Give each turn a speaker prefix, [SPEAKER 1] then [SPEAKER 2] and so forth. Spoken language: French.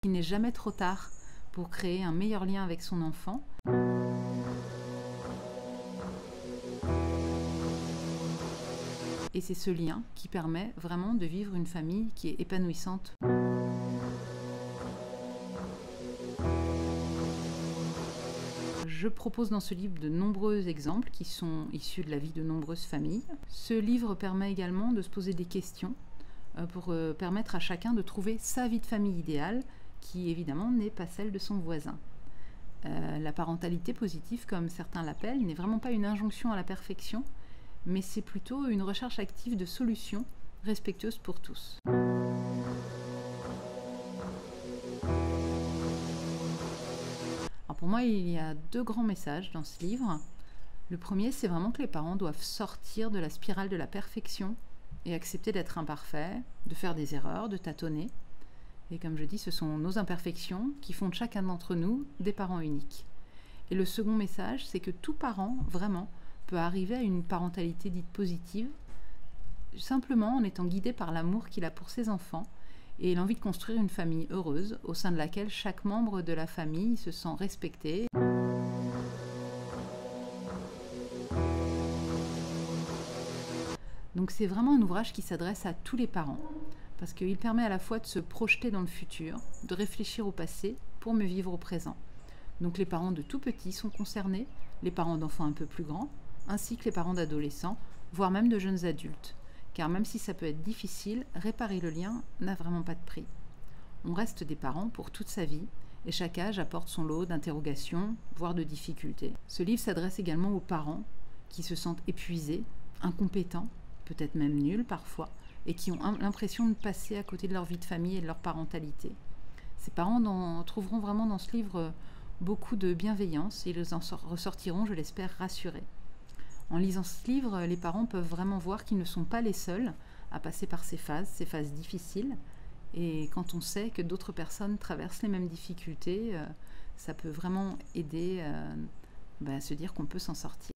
[SPEAKER 1] Il n'est jamais trop tard pour créer un meilleur lien avec son enfant. Et c'est ce lien qui permet vraiment de vivre une famille qui est épanouissante. Je propose dans ce livre de nombreux exemples qui sont issus de la vie de nombreuses familles. Ce livre permet également de se poser des questions pour permettre à chacun de trouver sa vie de famille idéale, qui évidemment n'est pas celle de son voisin. La parentalité positive, comme certains l'appellent, n'est vraiment pas une injonction à la perfection, mais c'est plutôt une recherche active de solutions respectueuses pour tous. Alors pour moi, il y a deux grands messages dans ce livre. Le premier, c'est vraiment que les parents doivent sortir de la spirale de la perfection et accepter d'être imparfaits, de faire des erreurs, de tâtonner. Et comme je dis, ce sont nos imperfections qui font de chacun d'entre nous des parents uniques. Et le second message, c'est que tout parent, vraiment, peut arriver à une parentalité dite positive, simplement en étant guidé par l'amour qu'il a pour ses enfants et l'envie de construire une famille heureuse au sein de laquelle chaque membre de la famille se sent respecté. Donc c'est vraiment un ouvrage qui s'adresse à tous les parents, parce qu'il permet à la fois de se projeter dans le futur, de réfléchir au passé pour mieux vivre au présent. Donc les parents de tout petits sont concernés, les parents d'enfants un peu plus grands, ainsi que les parents d'adolescents, voire même de jeunes adultes. Car même si ça peut être difficile, réparer le lien n'a vraiment pas de prix. On reste des parents pour toute sa vie, et chaque âge apporte son lot d'interrogations, voire de difficultés. Ce livre s'adresse également aux parents qui se sentent épuisés, incompétents, peut-être même nuls parfois, et qui ont l'impression de passer à côté de leur vie de famille et de leur parentalité. Ces parents trouveront vraiment dans ce livre beaucoup de bienveillance et ils en ressortiront, je l'espère, rassurés. En lisant ce livre, les parents peuvent vraiment voir qu'ils ne sont pas les seuls à passer par ces phases difficiles. Et quand on sait que d'autres personnes traversent les mêmes difficultés, ça peut vraiment aider à se dire qu'on peut s'en sortir.